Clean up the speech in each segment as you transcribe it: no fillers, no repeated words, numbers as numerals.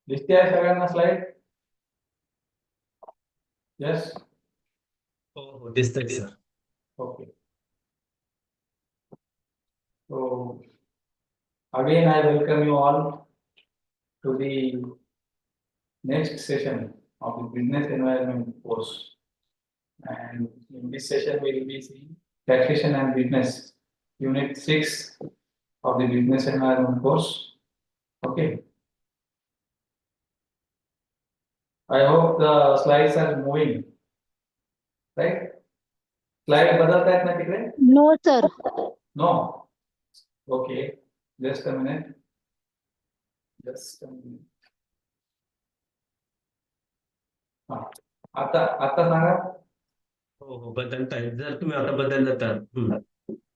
दिसते आहे सगळ्यांना स्लाइड? यस. हो दिसतंय sir. Okay. So again I welcome you all to the next session of the business environment course, and in this session we will be seeing taxation and business, unit 6 of the business environment course. Okay, I hope the slides are moving, right? Slide बदलता आहेत ना तिकडे? No, sir. No. Okay, just a minute. आता सांगा. हो बदलताय. जर तुम्ही आता बदललं तर.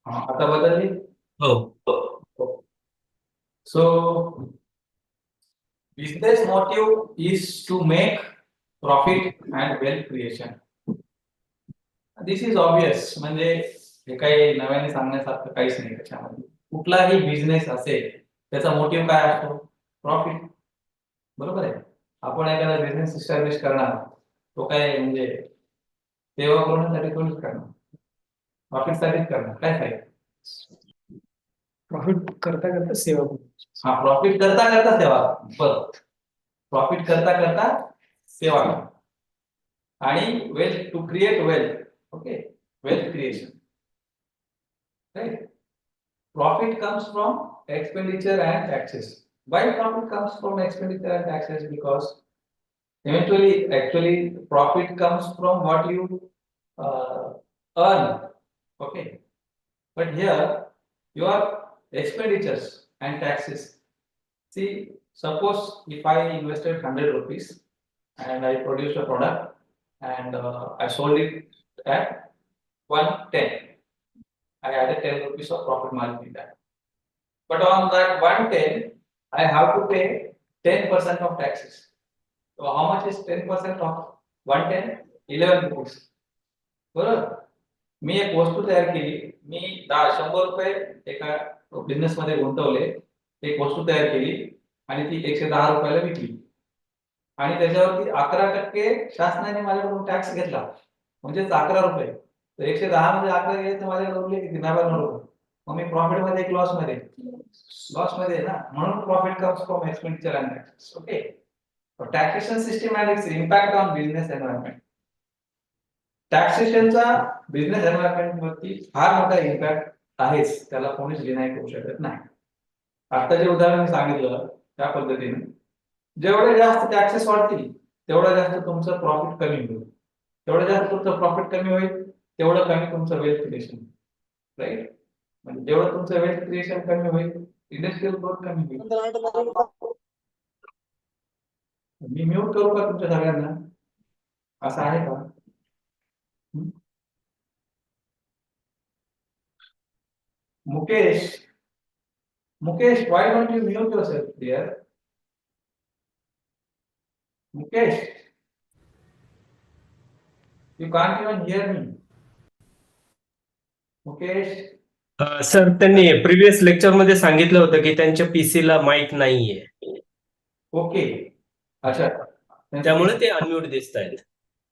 आता बदलली? हो. So business motive is to make profit and wealth creation. This is obvious. म्हणजे हे काही नव्याने सांगण्यासारखं काहीच नाही त्याच्यामध्ये. कुठलाही बिझनेस असेल त्याचा मोटिव्ह काय असतो? प्रॉफिट. बरोबर आहे. आपण एखादा बिझनेस इस्टॅब्लिश करणार, तो काय म्हणजे सेवा करण्यासाठी थोडीच करणार, प्रॉफिट साठीच करणार. काय फायदा? प्रॉफिट करता करता सेवा. हा, प्रॉफिट करता करता सेवा. बरं, प्रॉफिट करता करता सेवा आणि wealth, to create wealth. Okay, wealth creation, right? Profit comes from expenditure and taxes. Why profit comes from expenditure and taxes? Because actually profit comes from what you earn. Okay, but here your expenditures and taxes. See, suppose if I invested 100 rupees and I produced a product and I sold it at 110. I added 10 rupees of profit margin in that. But on that 110, I have to pay 10% of taxes. So how much is 10% of 110? 11 rupees. बरोबर? मी एक वस्तू तयार केली, मी 100 रुपये एका business मध्ये गुंतवले, एक वस्तू तयार केली आणि ती 110 रुपयाला विकली आणि त्याच्यावरती 11% शासनाने माझ्याकडून टॅक्स घेतला, म्हणजेच 11 रुपये. तर 110 मध्ये 11 गेले तर माझ्याकडे उरले किती? 92 रुपये. मग मी प्रॉफिट मध्ये एक लॉस मध्ये ना. म्हणून profit comes from expenditure and taxes. Okay, taxation system and its impact on business environment. टॅक्सेशनचा बिझनेस एन्व्हायरमेंट वरती फार मोठा इम्पॅक्ट आहेच, त्याला कोणीच डिनाय करू शकत नाही. आता जे उदाहरण मी सांगितलं त्या पद्धतीने जेवढे जास्त टॅक्सेस वाढतील तेवढं जास्त तुमचं प्रॉफिट कमी होईल. जेवढं जास्त तुमचं प्रॉफिट कमी होईल तेवढं कमी तुमचं वेल्थ क्रिएशन. राईट? म्हणजे जेवढं तुमचं वेल्थ क्रिएशन कमी होईल, इंडस्ट्रियल ग्रोथ कमी होईल. मी म्यूट करू का तुमच्या सगळ्यांना? असं आहे का? Mukesh, why don't you mute yourself, dear? Mukesh, you can't even hear me. Mukesh. Sir त्यांनी प्रिव्हियस लेक्चर मध्ये सांगितलं होतं की त्यांच्या पीसी ला माईक नाहीये. ओके, अच्छा, त्यामुळे ते अनम्यूट दिसत आहेत.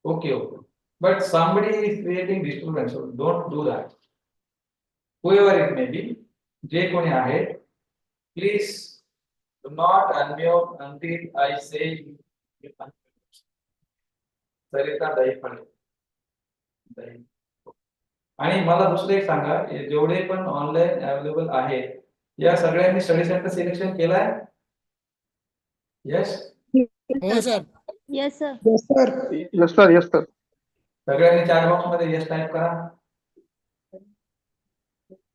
Okay, but somebody is creating disturbance, so don't do that. Whoever it may be, जे कोणी आहे, please do not unmute until I say you can. Sarita Daiphale. आणि मला दुसरं एक सांगा, जेवढे पण ऑनलाईन अवेलेबल आहेत या सगळ्यांनी स्टडी सेंटर सिलेक्शन केलाय? Yes. Yes, sir. Yes, sir. Yes, sir. Yes, sir. Yes, sir. सगळ्यांनी चॅट बॉक्स मध्ये यस टाइप करा.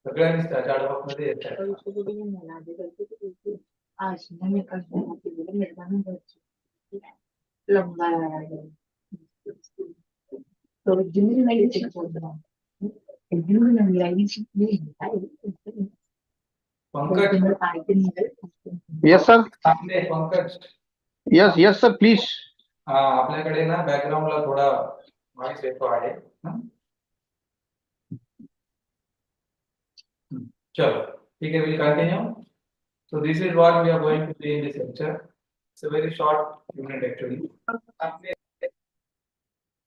सगळ्यांनी चॅट बॉक्स मध्ये yes type Pankaj. Yes, sir. Pankaj. Yes, yes, sir. Please. आपल्याकडे ना बॅकग्राऊंडला थोडा नॉइज येतो आहे. चलो ठीक है, we'll continue. So this is what we are going to see in this lecture. It's a very short unit actually.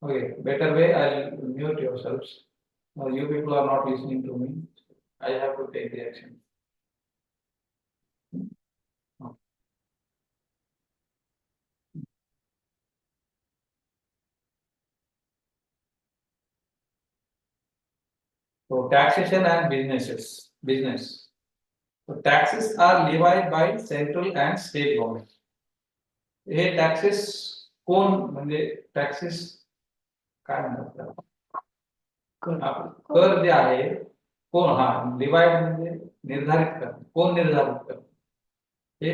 Okay, better way, I'll mute yourselves. You people are not listening to me. I have to take the action. So taxation and businesses, business. So taxes are levied by central and state government. हे taxes कोण म्हणजे taxes काय म्हणतात त्याला? कर जे आहे कोण हा डिवाइड म्हणजे निर्धारित करणे, कोण निर्धारित करते? हे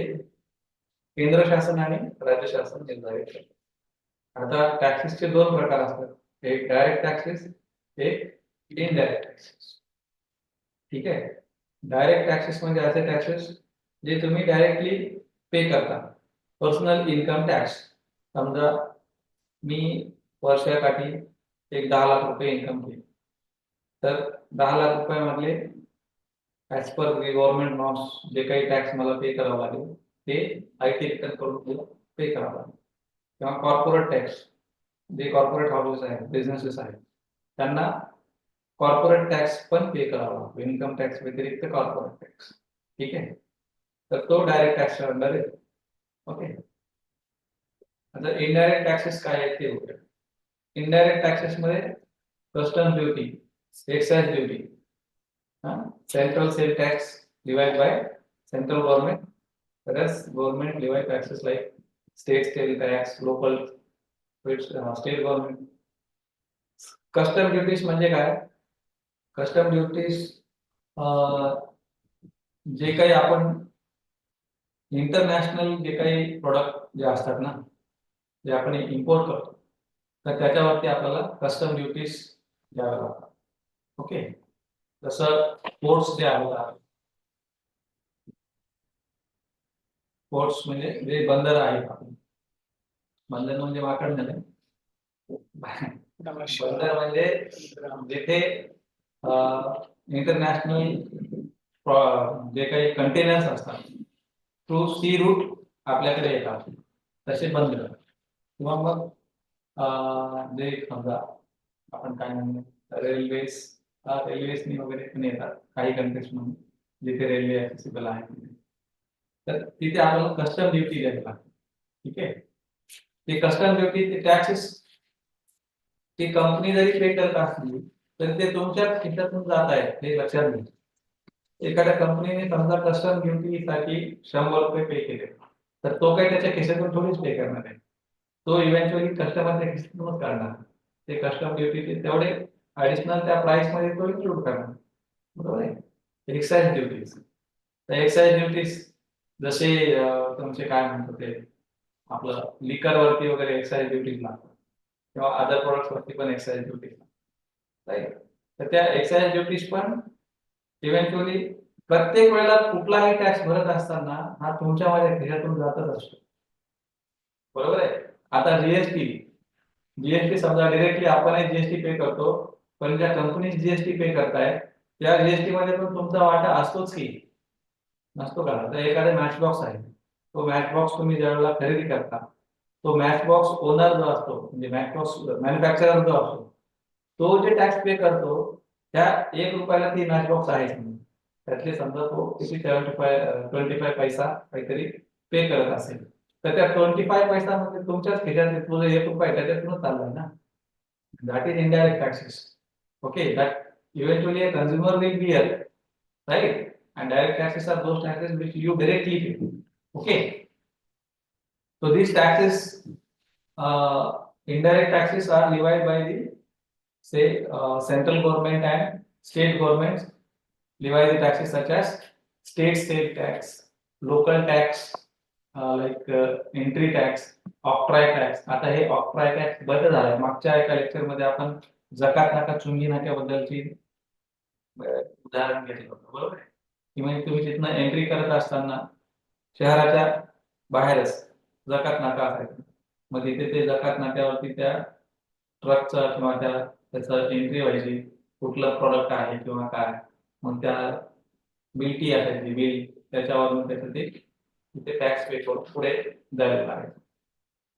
केंद्र शासन आणि राज्य शासन निर्धारित करते. आता टॅक्सेसचे दोन प्रकार असतात, एक डायरेक्ट टॅक्सेस, एक इनडायरेक्ट टॅक्सेस. ठीक आहे, डायरेक्ट टॅक्सेस म्हणजे असे टॅक्सेस जे तुम्ही डायरेक्टली पे करता. पर्सनल इन्कम टॅक्स, समजा मी वर्षाकाठी एक 10 लाख रुपये इन्कम केली, तर 10 लाख रुपयामधले ऍज पर गव्हर्नमेंट नॉर्म्स जे काही टॅक्स मला पे करावं लागेल ते IT रिटर्न करून पे करावं लागेल. किंवा कॉर्पोरेट टॅक्स, जे कॉर्पोरेट हाऊसेस आहेत, बिझनेसेस आहेत, त्यांना कॉर्पोरेट टॅक्स पण पे करावा लागतो, इन्कम टॅक्स व्यतिरिक्त कॉर्पोरेट टॅक्स. ठीक आहे, तर तो डायरेक्ट टॅक्स अंडर येतो. ओके, आता इनडायरेक्ट टॅक्सेस काय आहेत ते बघूया. इनडायरेक्ट टॅक्सेस मध्ये custom duty, excise duty, central sale tax levied by central government, whereas government levy taxes like state sale tax, local state government. Custom duties म्हणजे काय? Custom duties जे काही आपण इंटरनॅशनल जे काही प्रोडक्ट जे असतात ना, जे आपण इम्पोर्ट करतो, तर त्याच्यावरती आपल्याला कस्टम ड्युटीज द्याव्या लागतात. ओके, जसं पोर्ट्स जे आहेत, पोर्ट्स म्हणजे जे बंदर आहेत, बंदर म्हणजे वाकड नाही, बंदर म्हणजे जिथे इंटरनॅशनल जे काही कंटेनर्स असतात थ्रू सी रूट आपल्याकडे येतात, तसे बंदर. किंवा मग जे समजा आपण काय म्हणतो रेल्वेज, रेल्वेजनी वगैरे पण येतात काही कंट्रीज म्हणून जिथे रेल्वे ऍक्सेसिबल आहे, तर तिथे आपल्याला कस्टम ड्युटी द्यावी लागते. ठीक आहे, ते कस्टम ड्युटी, ते टॅक्सेस ती कंपनी जरी पे करत असली तरी ते तुमच्या खिशातून जात आहेत हे लक्षात घ्या. एखाद्या कंपनीने समजा कस्टम ड्युटीसाठी 100 रुपये पे केले, तर तो काही त्याच्या खिशातून थोडीच पे करणार आहे, तो इव्हेंच्युअली कस्टमरच्या खिशातूनच काढणार. ते कस्टम ड्युटीचे तेवढे ऍडिशनल त्या प्राइस मध्ये तो इन्क्लूड करणार. बरोबर आहे. एक्साइज ड्युटीज, तर एक्साइज ड्युटीज जसे तुमचे काय म्हणतो ते आपलं लिकर वरती वगैरे एक्साइज ड्युटीज लागतात, किंवा अदर प्रोडक्ट्स वरती पण एक्साइज ड्युटीज लागतात, राईट. तर त्या एक्साइज ड्युटीज पण इव्हेंच्युअली प्रत्येक वेळेला कुठलाही टॅक्स भरत असताना हा तुमच्या माझ्या खिशातून जातच असतो. बरोबर आहे. आता जीएसटी समजा डायरेक्टली आपण जीएसटी पे करतो, पण ज्या कंपनी जीएसटी पे करताय त्या जीएसटी मध्ये पण तुमचा वाटा असतोच की नसतो का? तर एखादा मॅच बॉक्स आहे, तो मॅच बॉक्स तुम्ही ज्यावेळेला खरेदी करता, तो मॅच बॉक्स ओनर जो असतो म्हणजे मॅच बॉक्स मॅन्युफॅक्चरर जो असतो, तो जे टॅक्स पे करतो त्या 1 रुपयाला ती मॅच बॉक्स आहे, त्यातले समजा तो किती 25 पैसा काहीतरी पे करत असेल, तर त्या 25 पैसा म्हणजे तुमच्याच खिशात जो 1 रुपया त्याच्यातूनच चाललाय ना. That is indirect taxes. Okay, that eventually a consumer will bear, right. And direct taxes are those taxes which you directly pay. Okay, so these taxes, indirect taxes are levied by the say central government and state governments. Levy the taxes such as state tax, local tax, like entry tax, octroi tax. आता हे octroi tax बदल झाला. मागच्या एका lecture मध्ये आपण जकात नाका चुंगी नाक्याबद्दलची उदाहरण घेतलं होतं, बरोबर आहे. की म्हणजे तुम्ही तिथनं एंट्री करत असताना शहराच्या बाहेरच जकात नाका असायचा, मग तिथे ते जकात नाक्यावरती त्या ट्रकचा किंवा त्या त्याचं एंट्री व्हायची, कुठलं प्रॉडक्ट आहे किंवा काय, मग त्या बिल्टी असायची बिल, त्याच्यावरून त्याचं ते तिथे टॅक्स पे करून पुढे जायला लागायचं.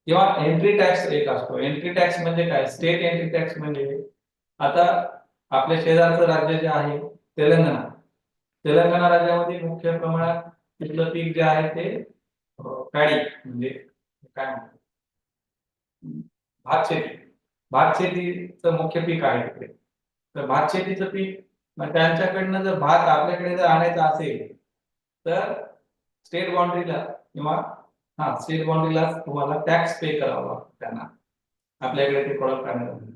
किंवा एंट्री टॅक्स एक असतो. एंट्री टॅक्स म्हणजे काय? स्टेट एंट्री टॅक्स म्हणजे आता आपल्या शेजारचं राज्य जे आहे तेलंगणा, तेलंगणा राज्यामध्ये मुख्य प्रमाणात तिथलं पीक जे आहे ते पॅडी म्हणजे काय म्हणतात भात शेती, भात शेतीचं मुख्य पीक आहे तिकडे. तर भात शेतीचं पीक मग त्यांच्याकडनं जर भात आपल्याकडे जर आणायचा असेल तर स्टेट बाउंड्रीला किंवा स्टेट बाउंड्रीला तुम्हाला टॅक्स पे करावा लागतो त्यांना आपल्याकडे ते प्रोडक्ट आणण्यासाठी.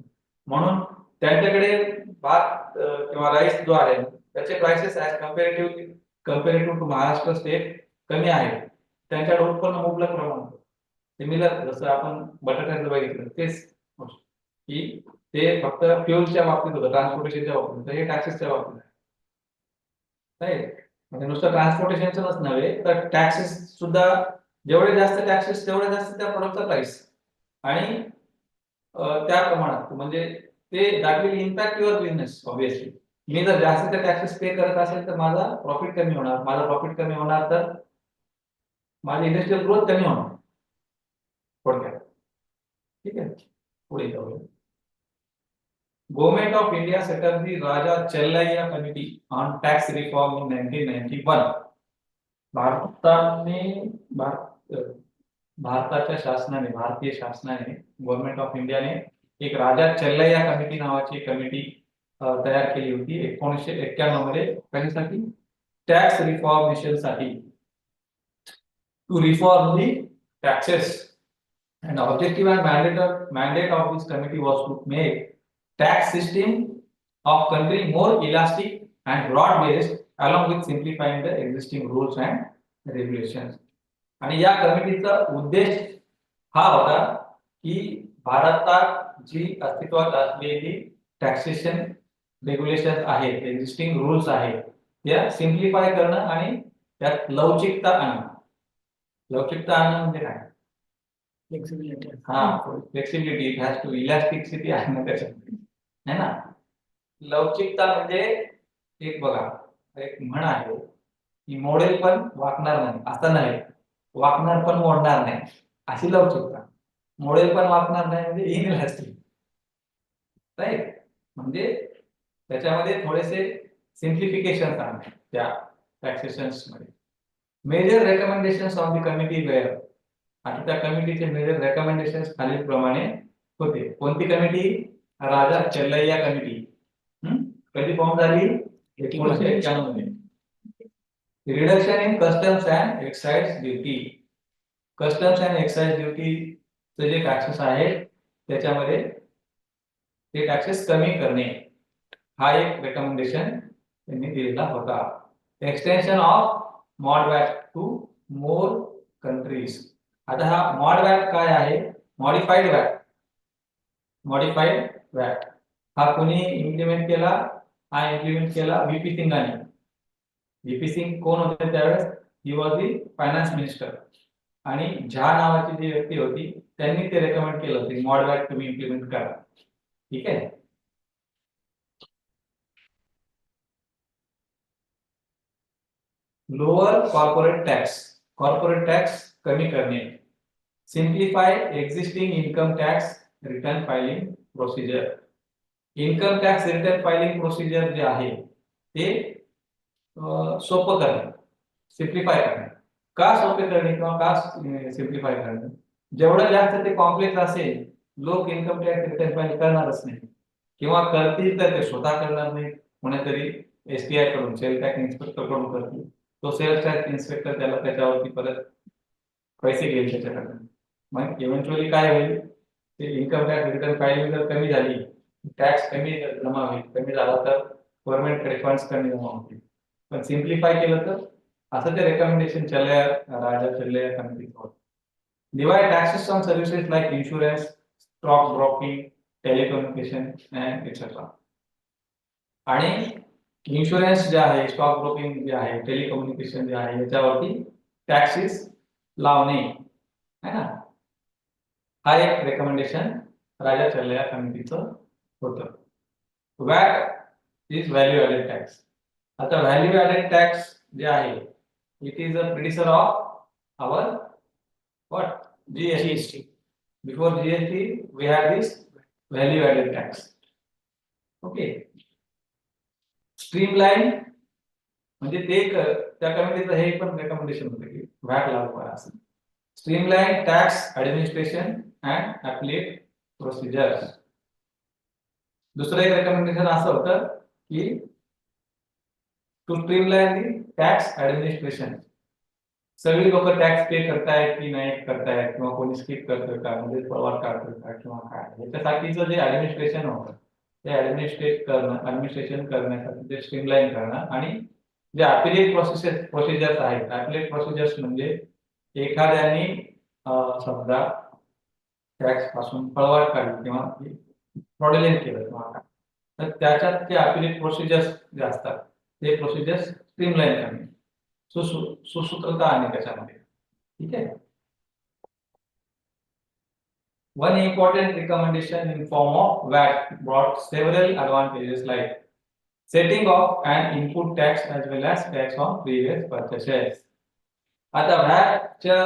म्हणून त्यांच्याकडे भात किंवा राईस जो आहे त्याचे prices as comparative to Maharashtra state कमी आहे. त्यांच्याकडे उत्पन्न मुबलक प्रमाणात. सिमिलर जसं आपण बटाट्याचं बघितलं तेच की ते फक्त फ्युलच्या बाबतीत होतं, ट्रान्सपोर्टेशनच्या बाबतीत होतं, हे टॅक्सेसच्या बाबतीत आहे. म्हणजे नुसतं ट्रान्सपोर्टेशनच नव्हे तर टॅक्सेस सुद्धा जेवढे जास्त टॅक्सेस तेवढे जास्त त्या प्रोडक्टचा प्राइस आणि त्या प्रमाणात म्हणजे ते that will impact your business obviously. मी जर जास्त टॅक्सेस पे करत असेल तर माझा प्रॉफिट कमी होणार, माझा प्रॉफिट कमी होणार तर माझी इंडस्ट्रियल ग्रोथ कमी होणार थोडक्यात. ठीक आहे, पुढे जाऊया. Government of India set up the Raja Chellaiya Committee on Tax Reform in 1991. भारताने भारताच्या शासनाने, भारतीय शासनाने, गव्हर्नमेंट ऑफ इंडियाने एक राजा चेल्लैया कमिटी नावाची कमिटी तयार केली होती 1991 मध्ये. कशासाठी? टॅक्स रिफॉर्मेशनसाठी, to reform the taxes. And the objective and mandate of this committee was to make tax system of country more elastic and broad based along with simplifying the existing rules and regulations. आणि या कमिटीचा उद्देश हा होता की भारतात जी अस्तित्वात असलेली taxation regulation आहेत, एक्झिस्टिंग रूल्स आहेत, त्या सिम्प्लिफाय करणं आणि त्यात लवचिकता आणणं. लवचिकता आणणं म्हणजे काय? Flexibility, it has to elasticity आहे ना त्याच्यामध्ये, है ना. लवचिकता म्हणजे एक बघा, एक म्हण आहे की मोडेल पण वाकणार नाही असं नाही, वाकणार पण मोडणार नाही अशी लवचिकता. मोडेल पण वाकणार नाही म्हणजे इनइलास्टिक, राईट. म्हणजे त्याच्यामध्ये थोडेसे सिम्प्लिफिकेशन आणणे त्या टॅक्सेशन्स मध्ये. Major recommendations of the committee were, आता त्या कमिटीचे मेजर रेकमेंडेशन्स खालील प्रमाणे होते. कोणती कमिटी? राजा चेल्लैया कमिटी. कधी फॉर्म झाली? 1991 मध्ये. Reduction in customs and excise duty. Customs and excise ड्युटीचे जे टॅक्सेस आहेत त्याच्यामध्ये ते टॅक्सेस कमी करणे हा एक रेकमेंडेशन त्यांनी दिलेला होता. Extension of mod vat to more countries. आता हा मॉड वॅट काय आहे? Modified watt. मॉडिफाईड वॅट हा कोणी इम्प्लिमेंट केला? हा इम्प्लिमेंट केला व्हीपी सिंगाने. व्हीपी सिंग कोण होते त्यावेळेस? He was the finance minister. आणि झा नावाची जी व्यक्ती होती त्यांनी ते रेकमेंड केलं होतं मॉड वॅट तुम्ही इम्प्लिमेंट करा. ठीक आहे. Lower corporate tax, corporate tax कमी करणे. Simplify existing income tax return filing procedure. Income tax return filing procedure जे आहे ते सोपं करणे, सिम्प्लिफाय करणे. का सोपे करणे किंवा का सिम्प्लिफाय करणे? जेवढं जास्त ते कॉम्प्लेक्स असेल लोक इन्कम टॅक्स रिटर्न फाईल करणारच नाही, किंवा करतील तर ते स्वतः करणार नाही, कोणीतरी STI कडून, सेल टॅक्स इन्स्पेक्टर कडून करतील. तो सेल्स टॅक्स इन्स्पेक्टर त्याला त्याच्यावरती परत पैसे घेईल त्याच्याकडून. मग इव्हेंच्युअली काय होईल? ते इन्कम टॅक्स रिटर्न फायलिंग जर कमी झाली, टॅक्स कमी जमा होईल, कमी झाला तर गव्हर्नमेंटकडे फंड्स कमी जमा होतील. पण सिम्प्लिफाय केलं तर असं ते रेकमेंडेशन राजा चेल्लैया कमिटीचं होतं. Divide taxes on services like insurance, stock broking, telecommunication and etcetera. आणि इन्शुरन्स जे आहे, स्टॉक ब्रोकिंग जे आहे, टेलिकम्युनिकेशन जे आहे याच्यावरती टॅक्सेस लावणे, है ना. हा एक रेकमेंडेशन राजा चेल्लैया कमिटीचं होतं. VAT is value added tax. आता व्हॅल्यू ॲडेड टॅक्स जे आहे it is a predecessor of our what GST. Before GST we have this value added tax. Okay. Streamline म्हणजे ते त्या कमिटीचं हे पण रेकमेंडेशन होतं की व्हॅट लागू करा असं. Streamline tax administration and applicate procedures. दुसरं एक रेकमेंडेशन असं होतं की to streamline the tax administration. सगळी लोक टॅक्स पे करतायत की नाही करतायत किंवा कोणी स्किप करतोय का म्हणजे पगार काढतोय का किंवा काय याच्यासाठीचं जे ॲडमिनिस्ट्रेशन होतं ते ॲडमिनिस्ट्रेशन करण्यासाठी ते स्ट्रीमलाईन करणं आणि जे ॲपिलेट प्रोसिजर्स आहेत. ॲपिलेट प्रोसिजर्स म्हणजे एखाद्याने समजा टॅक्स पासून पळवाट काढली किंवा फ्रॉडलेंट केलं किंवा काय तर त्याच्यात जे ॲपिलेट प्रोसिजर्स जे असतात ते प्रोसिजर्स स्ट्रीमलाईन करणे सुसूत्रता आणि त्याच्यामध्ये. ठीक आहे. One important recommendation in form of VAT brought several advantages like setting off an input tax as well as tax on previous purchases. आता व्हॅटच्या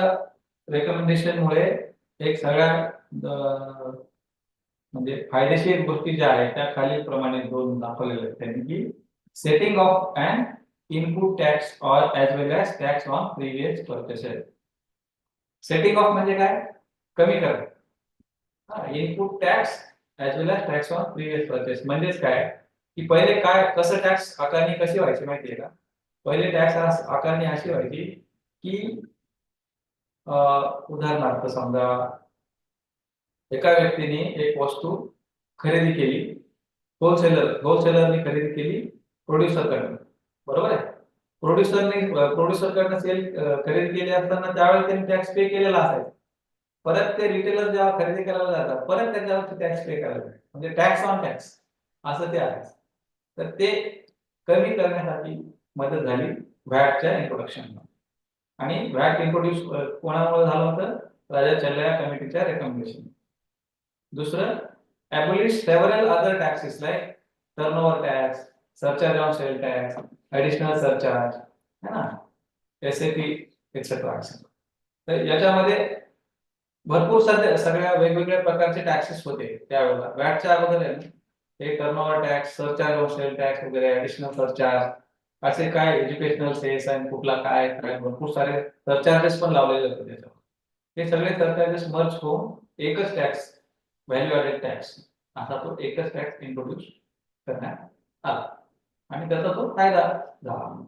रेकमेंडेशन मुळे एक सगळ्या म्हणजे फायदेशीर गोष्टी ज्या आहेत त्या खालील प्रमाणे दोन दाखवलेल्या आहेत त्यांनी की setting of and input tax or as well as tax on previous purchases. Setting of म्हणजे काय? कमी करणे. Input tax as well as tax on previous purchase म्हणजेच काय की पहिले काय कसं टॅक्स आकारणी कशी व्हायची माहिती आहे का? पहिले टॅक्स आकारणी अशी व्हायची की उदाहरणार्थ समजा एका व्यक्तीने एक वस्तू खरेदी केली, होलसेलरने खरेदी केली प्रोड्युसरकडनं, बरोबर आहे. प्रोड्युसरकडनं खरेदी केली असताना त्यावेळेस त्यांनी टॅक्स पे केलेला असायचा. परत ते रिटेलर जेव्हा खरेदी करायला जातात परत त्याच्यावरती टॅक्स पे करायला लागतात. म्हणजे टॅक्स ऑन टॅक्स असं ते आहे. तर ते कमी करण्यासाठी मदत झाली व्हॅटच्या इंट्रोडक्शनला. आणि व्हॅट इंट्रोड्यूस कोणामुळे झालं होतं? राजा चल्लया कमिटीच्या रेकमेंडेशन. दुसरं abolish several other taxes like turnover tax, surcharge on sale tax, additional surcharge, है ना, SAP etc. तर याच्यामध्ये भरपूर सगळ्या वेगवेगळ्या प्रकारचे टॅक्सेस होते त्यावेळेला. व्हॅटच्या अगोदर आहे हे turnover tax, surcharge on sale tax वगैरे, ऍडिशनल सरचार्ज असे काय एज्युकेशनल सेस आणि कुठला काय भरपूर सारे सरचार्जेस पण लावलेले होते त्याच्यावर. हे सगळे सरचार्जेस मर्ज होऊन एकच टॅक्स व्हॅल्यू ॲडेड टॅक्स असा तो एकच टॅक्स इंट्रोड्यूस करण्यात आला आणि त्याचा तो फायदा झाला.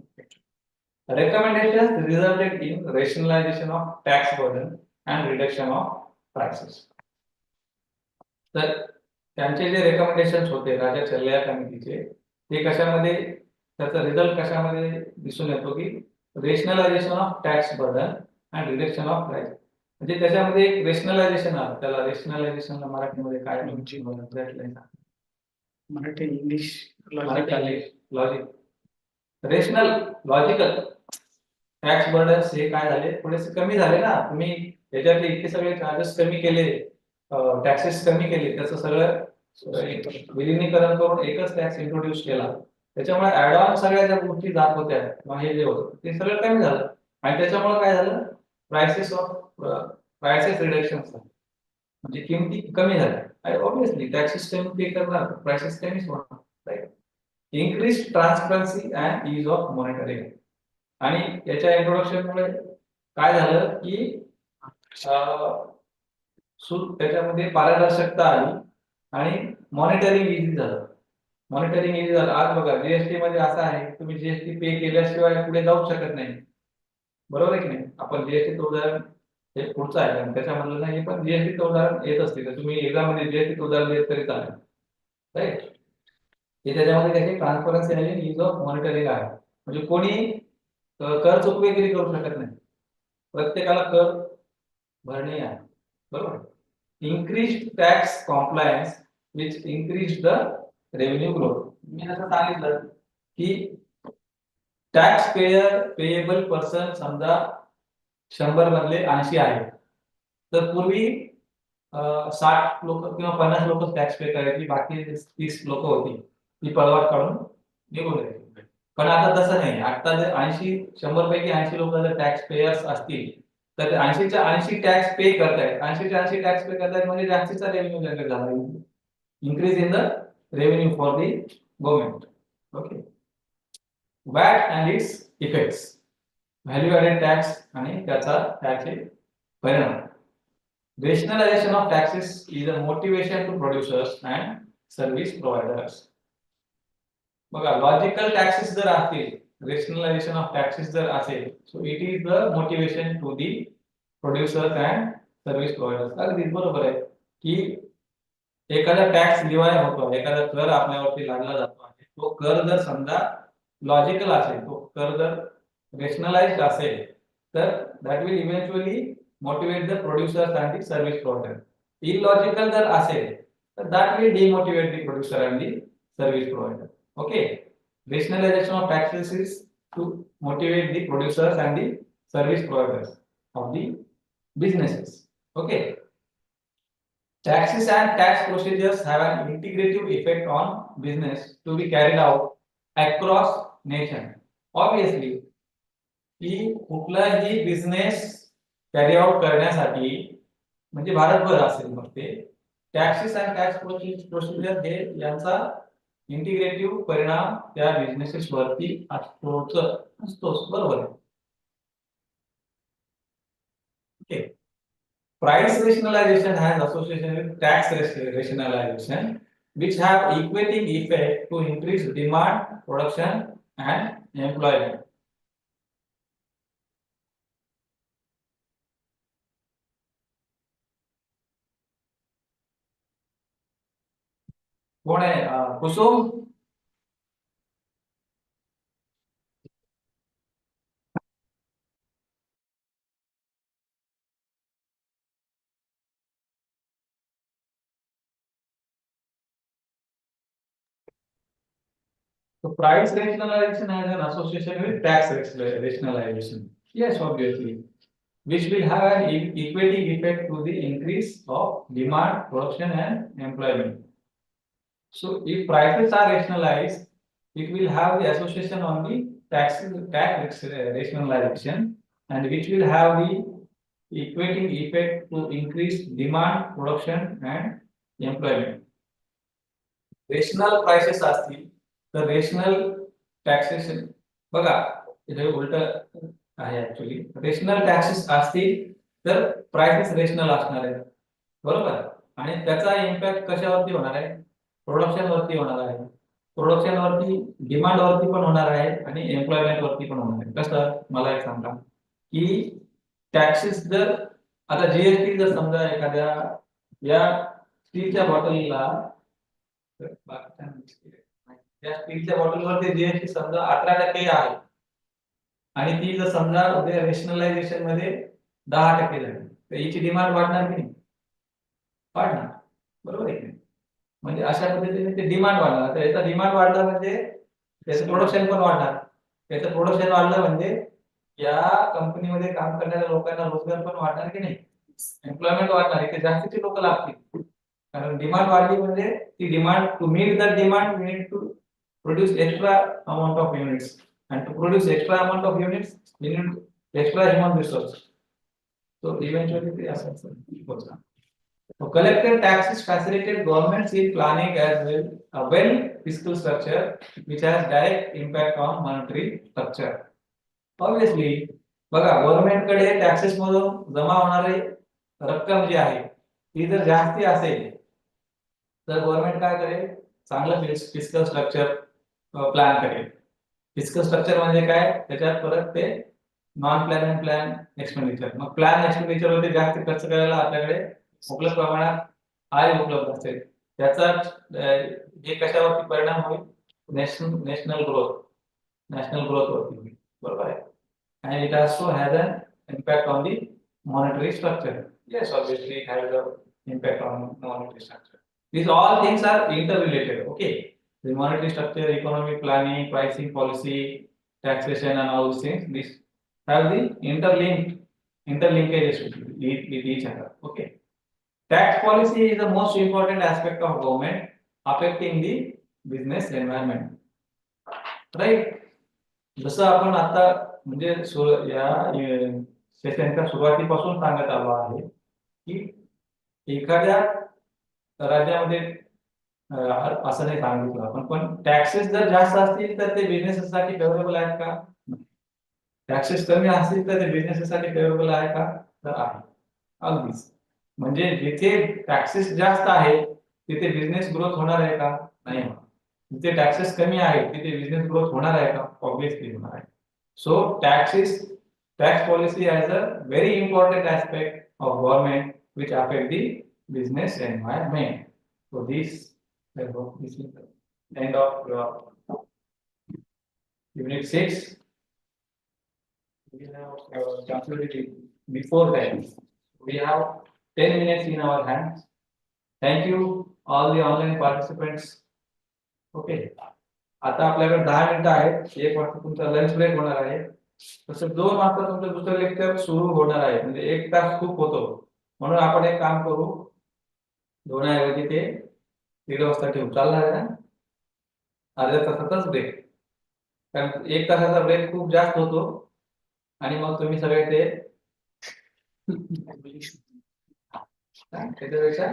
Recommendations resulted in rationalization of tax burden and reduction of prices. तर त्यांचे जे रेकमेंडेशन्स होते राजा चल्लया कमिटीचे ते कशामध्ये त्याचा रिझल्ट कशामध्ये दिसून येतो की rationalisation of tax burden and reduction of price. म्हणजे त्याच्यामध्ये एक रेशनलायझेशन आलं. त्याला रेशनलायझेशनला मराठीमध्ये काय Marathi English logic rational logical tax burdens हे काय झाले थोडेसे कमी झाले ना. तुम्ही त्याच्यातले इतके सगळे चार्जेस कमी केले, टॅक्सेस कमी केले, त्याचं सगळं विलिनीकरण करून एकच टॅक्स इंट्रोड्यूस केला. त्याच्यामुळे ऍड ऑन सगळ्या ज्या गोष्टी जात होत्या किंवा हे जे होतं ते सगळं कमी झालं आणि त्याच्यामुळे काय झालं प्राइसेस रिडक्शन झालं. म्हणजे किमती कमी झाल्या. ऑब्विसली टॅक्सेस कमी पे करणार प्राइसेस कमीच होणार, right. Increase transparency and ease of monitoring. आणि याच्या इंट्रोडक्शनमुळे काय झालं की त्याच्यामध्ये पारदर्शकता आली आणि मॉनिटरिंग इझी झालं. आज बघा जीएसटी मध्ये असं आहे तुम्ही जीएसटी पे केल्याशिवाय पुढे जाऊ शकत नाही, बरोबर आहे की नाही. आपण जीएसटी उदाहरण हे पुढचं आहे आणि त्याच्यामधलं नाही पण जीएसटी उदाहरण येत असते तर तुम्ही एक्झाममध्ये जीएसटी उदाहरण देत तरी चालेल, राईट. हे त्याच्यामध्ये त्याची ट्रान्सपरन्सी आणि इज ऑफ मॉनिटरिंग आहे. म्हणजे कोणी कर चुकवेगिरी करू शकत नाही, प्रत्येकाला कर भरणे आहे, बरोबर. Increase tax compliance which increase the revenue growth. मी असं सांगितलं की टॅक्स पेएबल पर्सन समजा 100 मधले 80 आहे तर पूर्वी 60 लोक किंवा 50 लोक टॅक्स पे करायची, बाकी 30 लोक होती ती पळवाट काढून निघून जायची. पण आता तसं नाही. आता जर 100 पैकी 80 लोक जर टॅक्स पेयर्स असतील तर 80च्या 80 टॅक्स पे करतायत. 80च्या 80 टॅक्स पे करतायत म्हणजे जास्तीचा रेव्हेन्यू जनरेट झाला. Increase in the revenue for the government. Okay. Watt and it's effects, value added tax आणि त्याचे परिणाम. Rationalization of taxes is a motivation to producers and service providers. बघा, logical taxes जर असतील, रेशनलायझेशन ऑफ टॅक्सेस जर असेल, so it is the motivation to the producers and service providers. अगदी बरोबर आहे की एखादा टॅक्स लिवाय होतो, एखादा कर आपल्यावरती लागला जातो आहे, तो कर जर समजा लॉजिकल असेल, तो कर जर रेशनलाइज्ड असेल, तर that will eventually motivate the producers and the service provider. Illogical जर असेल तर that will demotivate the producer and the service provider. Okay, rationalization of taxes is to motivate the producers and the service providers of the businesses. Okay, taxes and tax procedures have an integrative effect on business to be carried out across nation. Obviously, की कुठलाही business carry out करण्यासाठी म्हणजे भारतभर असेल मग ते taxes and tax procedure हे यांचा इंटिग्रेटिव्ह परिणाम त्या बिझनेसेस वरती असतोच. बरोबर आहे. Okay. Price rationalisation has association with tax rationalisation which have equating effect to increase demand, production and employment. कोण आहे? Kusum. So price rationalization has an association with tax rationalization. Yes, obviously, which will have an equating effect to the increase of demand, production, and employment. So if prices are rationalized, it will have the association on the tax rationalization, and which will have the equating effect to increase demand, production, and employment. Rational prices असतील तर rational taxation, बघा इथे उलट आहे actually. Rational taxes असतील तर prices rational असणार आहेत, बरोबर. आणि त्याचा इम्पॅक्ट कशावरती होणार आहे? प्रोडक्शन वरती होणार आहे. प्रोडक्शन वरती, डिमांड वरती पण होणार आहे आणि एम्प्लॉयमेंट वरती पण होणार आहे. कसं? मला एक सांगा की टॅक्सेस जर आता जीएसटी जर समजा एखाद्या या स्टीलच्या बॉटलला या स्टीलच्या बॉटलवरती जीएसटी समजा 18% आहे आणि ती जर समजा उद्या रेशनलायझेशन मध्ये 10% झाली तर याची डिमांड वाढणार की नाही? वाढणार, बरोबर आहे की नाही? म्हणजे अशा पद्धतीने ते डिमांड वाढणार. तर याचा डिमांड वाढला म्हणजे त्याचं प्रोडक्शन पण वाढणार. त्याचं प्रोडक्शन वाढलं म्हणजे या कंपनीमध्ये काम करणाऱ्या लोकांना रोजगार पण वाढणार की नाही? एम्प्लॉयमेंट वाढणार. इथे जास्तीचे लोक लागतील कारण डिमांड वाढली म्हणजे ती demand, to meet the demand we need to produce extra amount of units, and to produce extra amount of units we need extra human resource. So eventually the assets goes down. So collected taxes facilitate governments in planning as well a well fiscal structure which has direct impact on monetary structure. Obviously, बघा government कडे taxes मधून जमा होणारी रक्कम जी आहे ती जर जास्ती असेल तर गव्हर्नमेंट काय करेल? चांगलं फिस्कल स्ट्रक्चर प्लॅन करेल. फिस्कल स्ट्रक्चर म्हणजे काय? त्याच्यात परत ते non plan and plan expenditure. मग प्लॅन एक्सपेंडिचर वरती जास्त खर्च करायला आपल्याकडे उपलब्ध प्रमाणात आहे उपलब्ध असेल. त्याचा हे कशावरती परिणाम होईल? नॅशनल ग्रोथ वरती होईल, बरोबर आहे. and it also has an impact on the monetary structure. Yes, obviously it has an impact on monetary structure. These all things are interrelated. Okay, the monetary structure, economic planning, pricing policy, taxation, and all these things. These have the interlinkages with each other. Okay, tax policy is the most important aspect of government affecting the business environment. Right? जसं आपण आता म्हणजे या सेशनच्या सुरुवातीपासून सांगत आलो आहे की एखाद्या राज्यामध्ये असं नाही सांगितलं आपण, पण टॅक्सेस जर जास्त असतील तर ते बिझनेससाठी फेवरेबल आहेत का? टॅक्सेस कमी असतील तर ते बिझनेससाठी फेवरेबल आहे का? तर आहे, अगदीच. म्हणजे जिथे टॅक्सेस जास्त आहे तिथे बिझनेस ग्रोथ होणार आहे का? नाही होणार. जिथे टॅक्सेस कमी आहे तिथे बिझनेस ग्रोथ होणार आहे का? ऑब्विसली होणार आहे. So tax policy as a very important aspect of government which affect the business environment. So I hope this is the end of your unit 6. We have concluded it before that. We have 10 minutes in our hands. Thank you all the online participants. Okay. आता आपल्याकडे 10 मिनिटं आहेत. 1 वाजता तुमचा lunch break होणार आहे. तसं 2 वाजता तुमचं दुसरं लेक्चर सुरू होणार आहे. म्हणजे 1 तास खूप होतो. म्हणून आपण एक काम करू, 2 ऐवजी ते 1:30 वाजता ठेवू. चालणार आहे ना? अर्ध्या तासाचाच ब्रेक. कारण 1 तासाचा ब्रेक खूप जास्त होतो आणि मग तुम्ही सगळे ते त्याच्यापेक्षा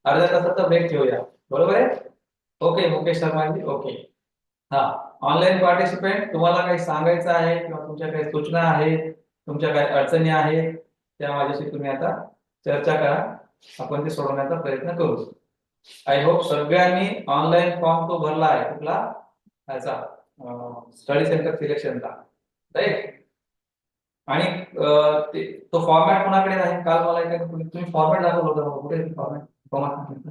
अर्ध्या तासाचा ब्रेक ठेवूया. बरोबर आहे? ओके मुकेश शर्माजी. ओके. हा, ऑनलाईन पार्टिसिपेंट, तुम्हाला काही सांगायचं आहे किंवा तुमच्या काही सूचना आहेत, तुमच्या काही अडचणी आहेत, त्या माझ्याशी तुम्ही आता चर्चा करा. आपण ते सोडवण्याचा प्रयत्न करू. आय होप सगळ्यांनी ऑनलाईन फॉर्म तो भरला आहे. कुठला? ह्याचा स्टडी सेंटर सिलेक्शनचा, राईट? आणि तो फॉर्मॅट कोणाकडे आहे? काल मला तुम्ही फॉर्मॅट दाखवलं होतं. कुठे फॉर्मॅट?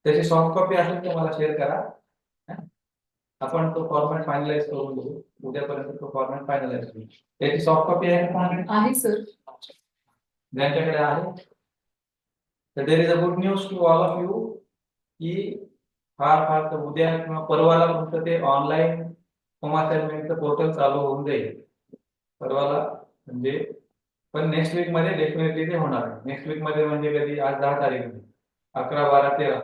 त्याची सॉफ्ट कॉपी असेल तर मला शेअर करा. आपण तो फॉर्मॅट फायनलाइज करून घेऊ. उद्यापर्यंत तो फॉर्मॅट फायनलाइज होईल. त्याची सॉफ्ट कॉपी आहे कोणाकडे? आहे सर. ज्यांच्याकडे आहे तर there is a good news to all of you की फार तर उद्या किंवा परवाला तुमचं ते ऑनलाईन होम असाइनमेंटचं पोर्टल चालू होऊन जाईल. परवाला म्हणजे, पण नेक्स्ट वीक मध्ये डेफिनेटली ते होणार आहे. नेक्स्ट वीक मध्ये म्हणजे कधी? आज 10 तारीख आहे. 11, 12,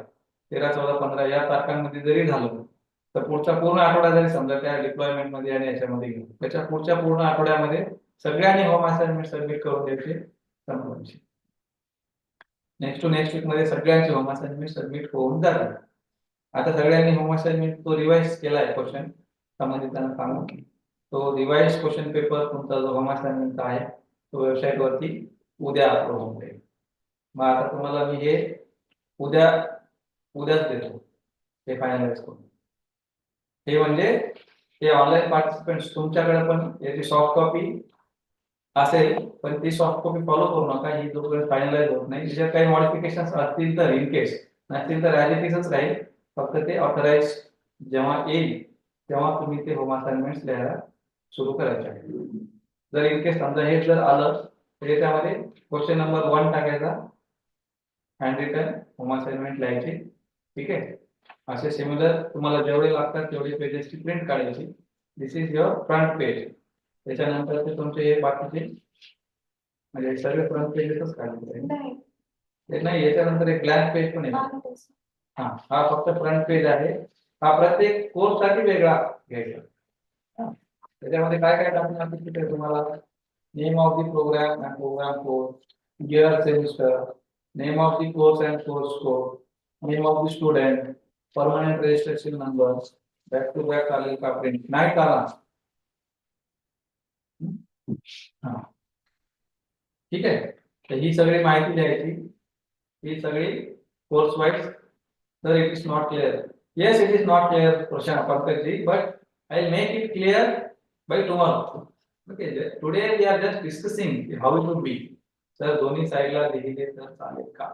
13, 14, 15 या तारखांमध्ये जरी झालं तर पुढचा पूर्ण आठवडा जरी समजा त्या डिप्लॉयमेंट मध्ये आणि याच्यामध्ये गेलो, त्याच्या पुढच्या पूर्ण आठवड्यामध्ये सगळ्यांनी होम असाइनमेंट सबमिट करून द्यायचे संपवायचे. नेक्स्ट टू नेक्स्ट वीक मध्ये सगळ्यांचे होम असाइनमेंट सबमिट होऊन जातात. आता सगळ्यांनी होम असाइनमेंट तो रिवाइज केलाय क्वेश्चन संबंधितांना सांगून. तो रिवाइज क्वेश्चन पेपर तुमचा जो होम असाइनमेंटचा आहे तो वेबसाईट वरती उद्या अपलोड होऊन जाईल. मग आता तुम्हाला मी हे उद्याच देतो हे फायनलाइज करून. हे म्हणजे ते ऑनलाईन पार्टिसिपेंट्स तुमच्याकडे पण याची सॉफ्ट कॉपी असेल, पण ती सॉफ्ट कॉपी फॉलो करू नका. ही जोपर्यंत फायनलाइज होत नाही, जर काही मॉडिफिकेशन असतील तर इन केस, नसतील तर ॲज इट इजच राहील. फक्त ते ऑथराइज जेव्हा येईल तेव्हा तुम्ही ते होम असाइनमेंट्स लिहायला सुरू करायचे आहे. जर इन केस समजा हे जर आलं तर याच्यामध्ये क्वेश्चन नंबर 1 टाकायचा, हँड रिटन होम असाइनमेंट लिहायची. ठीक आहे? असे सिमिलर तुम्हाला जेवढे लागतात तेवढे पेजेसची प्रिंट काढायची. दिस इज युअर फ्रंट पेज. त्याच्यानंतर ते तुमचे हे बाकीचे म्हणजे सगळे फ्रंट पेजेसच काढले नाही. याच्यानंतर एक ब्लँक पेज पण आहे. हा फक्त फ्रंट पेज आहे. हा प्रत्येक कोर्स साठी वेगळा घ्यायचा. त्याच्यामध्ये काय काय टाकणार तिथे तुम्हाला name of the program and program code, year, semester, name of the course and course code, name of the student, permanent registration number, back to back चालेल का प्रिंट नाही चालणार. ठीक आहे? तर ही सगळी माहिती द्यायची, ही सगळी कोर्स वाईज. तर it is not clear. Yes, it is not clear पंकजी, but I will make it clear bye tomorrow. Okay, today we R just discussing how it would be. Sir दोन्ही साईडला लिहिले तर चालेल का?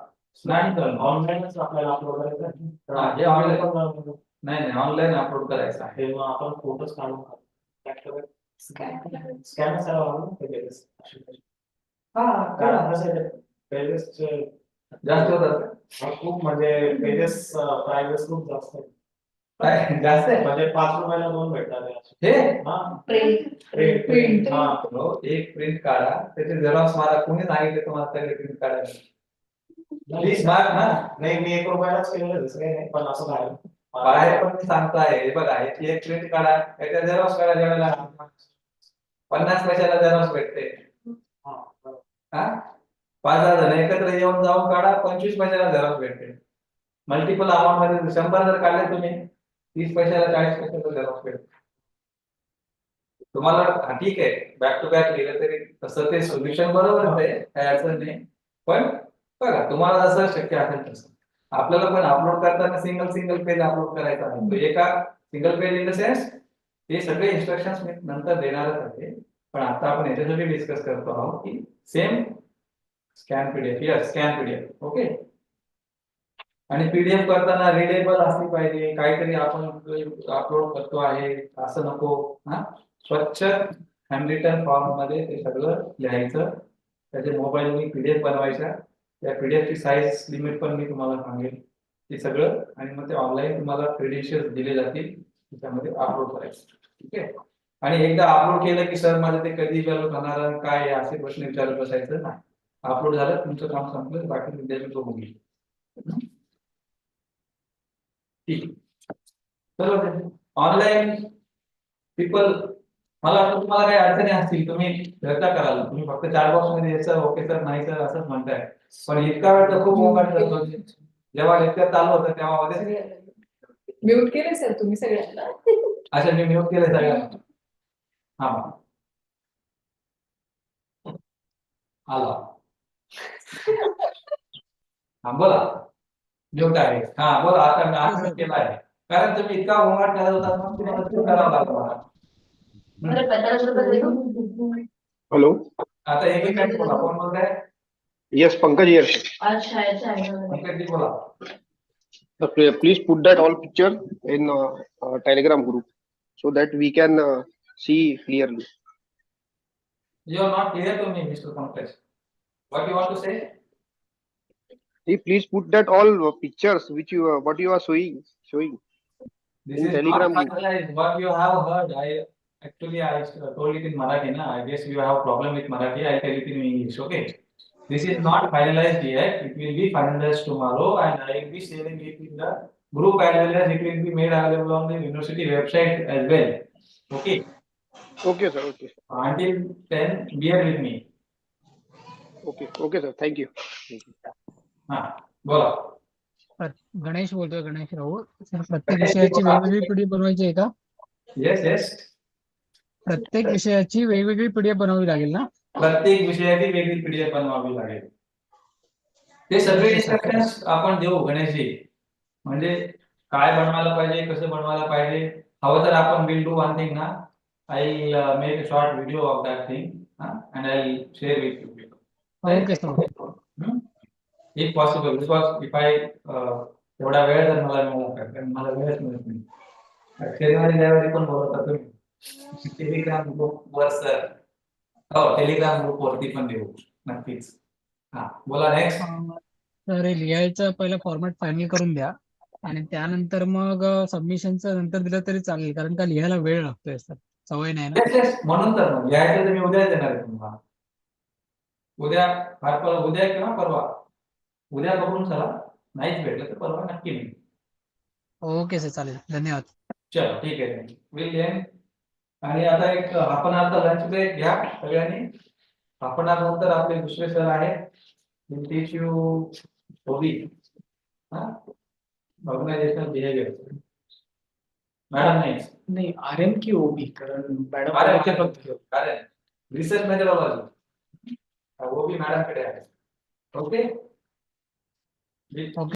नाही तर ऑनलाईनच आपल्याला अपलोड करायचं आहे. हे ऑनलाईन नाही ऑनलाईन अपलोड करायचं आहे. हे मग आपण फोटोच काढून स्कॅन पेजेस जास्त होतात खूप म्हणजे पेजेस प्राइस खूप जास्त आहे. काय जास्त आहे? म्हणजे 5 रुपयाला 2 भेटतात. हे प्रिंट हा हो, एक प्रिंट काढा, त्याचे झेरॉक्स मारा. कोणी सांगितले तुम्हाला सगळे प्रिंट काढायला? प्लीज मार ना. नाही, मी 1 रुपयालाच केलेलं, दुसरं काही नाही. पण असं बाहेर बाहेर पण मी सांगताय, हे बघा याची एक प्रिंट काढा, याच्या झेरॉक्स काढा, ज्यावेळेला 50 पैशाला झेरॉक्स भेटते. हा 5,000 जण एकत्र येऊन जाऊन काढा, 25 पैशाला झेरॉक्स भेटते. मल्टिपल अमाउंट मध्ये 100 जर काढले तुम्ही, 30 पैशाला 40 पैशाला झेरॉक्स भेटते. तुम्हाला ठीक आहे, बॅक टू बॅक लिहिलं तरी तसं ते सोल्युशन बरोबर आहे, काय अडचण नाही. पण बघा तुम्हाला जसं शक्य असेल तसं. आपल्याला पण अपलोड करताना सिंगल पेज अपलोड करायचा आहे. तो एका single page in the sense हे सगळे इन्स्ट्रक्शन्स मी नंतर देणारच आहे. पण आता आपण याच्यासाठी डिस्कस करतो आहोत की same scan PDF, yes scan PDF, okay. आणि पीडीएफ करताना रिडेबल असली पाहिजे, काहीतरी आपण अपलोड करतो आहे असं नको. हा स्वच्छ हँड रिटन फॉर्म मध्ये ते सगळं लिहायचं. त्याचे मोबाईलनी पीडीएफ बनवायच्या. त्या पीडीएफ ची साईज लिमिट पण मी तुम्हाला सांगेल ते सगळं. आणि मग ते ऑनलाईन तुम्हाला क्रेडेन्शियल्स दिले जातील, त्याच्यामध्ये अपलोड करायचं. ठीक आहे. आणि एकदा अपलोड केलं की सर माझं ते कधी डेव्हलप होणार, काय आहे असे प्रश्न विचारत बसायचं नाही. अपलोड झालं तुमचं काम संपलं, बाकी विद्यार्थी तो होईल. ठीक. चलो ऑनलाईन पीपल, मला वाटतं तुम्हाला काही अडचणी असतील तुम्ही चर्चा कराल. तुम्ही फक्त चार बॉक्स मध्ये यायचं ओके सर नाही सर असंच म्हणताय. पण इतका वेळ तर खूप मोबाईल करतो. जेव्हा लेक्चर चालू होतं तेव्हा मध्ये म्यूट केले सर तुम्ही सगळ्यांना. अच्छा मी म्यूट केलं सगळ्यांना. हा आला. हा बोला. म्यूट आहे. हा बोला आता मी आता केला आहे. कारण तुम्ही इतका गोंगाट करत होता मग तुम्हाला ते करावं लागलं मला. हेलो. आता एक एक मिनिट बोला. कोण बोलताय? Yes, Pankaj here. Pankaj ji बोला. Please put that all picture in Telegram group so that we can see clearly. You are not clear to me, Mr. Pankaj. What you want to say? Please put that all pictures which you what you are showing. This In is Telegram not group. finalized. What you have heard, I told it in Marathi. Na, I guess you have problem with Marathi. I tell it in English. Okay. This is not finalized yet. It will be finalized tomorrow, and I will be sharing it in the group as well as it will be made available on the university website as well. Okay. Okay, sir. Okay. Until then, bear with me. Okay, sir. Thank you. हा बोला. गणेश बोलतोय, Ganesh Raut. Sir प्रत्येक विषयाची वेगवेगळी PDF बनवायची आहे का? Yes. प्रत्येक विषयाची वेगवेगळी पीडीएफ बनवावी लागेल ना? प्रत्येक विषयाची वेगळी पीडीएफ बनवावी लागेल. ते सगळे इन्स्ट्रक्शन्स आपण देऊ गणेशजी. म्हणजे काय बनवायला पाहिजे, कसं बनवायला पाहिजे. हवं तर आपण विल डू वन थिंग ना, I make a short video off that thing and I share with you. Okay sir. If possible, because if I एवढा वेळ जर मला मिळाला, कारण मला वेळच मिळत नाही. शनिवारी रविवारी पण बोलत होता तुम्ही टेलिग्राम ग्रुप वर सर. हो टेलिग्राम ग्रुप वरती पण देऊ नक्कीच. हा बोला नेक्स्ट. तर लिहायचं पहिलं फॉर्मॅट फायनल करून द्या आणि त्यानंतर मग सबमिशनचं नंतर दिलं तरी चालेल, कारण का लिहायला वेळ लागतोय सर, सवय नाही ना. येस म्हणून तर मग लिहायचं तर मी उद्या देणार आहे तुम्हाला. उद्या उद्या किंवा परवा. उद्या बघून चला, नाहीच भेटलं तर परवा नक्की मिळेल. ओके सर, चालेल, धन्यवाद. चलो ठीक आहे. Will end. आणि आता एक आपण आता लंच ब्रेक घ्या सगळ्यांनी. आपण नंतर आपले दुसरे सर आहेत, will teach you OB, organizational behaviour. Madam नाही RM की OB, कारण मॅडम कारण रिसर्च मेथडॉलॉजी ओबी मॅडम कडे आहे. ओके.